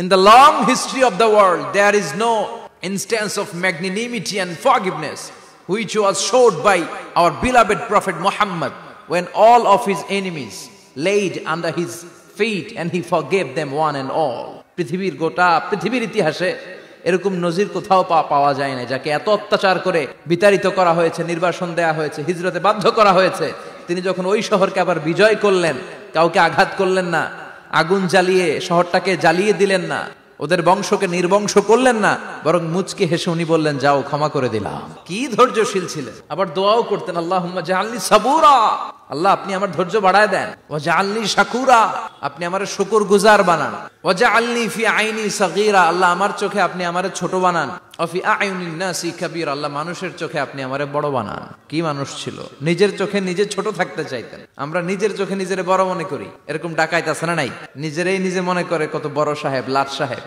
In the long history of the world, there is no instance of magnanimity and forgiveness which was showed by our beloved Prophet Muhammad when all of his enemies laid under his feet and he forgave them one and all. পৃথিবীর ইতিহাসে এরকম নজির কোথাও পাওয়া যায় না, যাকে এত অত্যাচার করে বিতাড়িত করা হয়েছে, নির্বাসন দেয়া হয়েছে, হিজরতে বাধ্য করা হয়েছে। তিনি যখন ওই শহরকে আবার বিজয় করলেন, কাউকে আঘাত করলেন না, আগুন জ্বালিয়ে শহরটাকে জ্বালিয়ে দিলেন না, ওদের বংশকে নির্বংশ করলেন না, বরং মুচকি হেসে উনি বললেন, যাও ক্ষমা করে দিলাম। কি ধৈর্যশীল ছিলেন। আবার দোয়াও করতেন, আল্লাহুম্মা জাআলনি সাবুরা, আল্লাহ আপনি আমার ধৈর্য বাড়ায় দেন। ওয়া জাআলনি শাকুরা, আপনি আমার শুকরগুজার বানান। ওয়া জাআলনি ফি আইনি সাগীরা, আল্লাহ আমার চোখে আপনি আমারে ছোট বানান। ওয়া ফি আয়ুনিন নাসি কাবীরা, আল্লাহ মানুষের চোখে আপনি আমারে বড় বানান। কি মানুষ ছিল, নিজের চোখে নিজে ছোট থাকতে চাইতেন। আমরা নিজের চোখে নিজেরে বড় মনে করি, এরকম ডাকাইত আছে না নাই? নিজেরাই নিজে মনে করে কত বড় সাহেব, লাট সাহেব।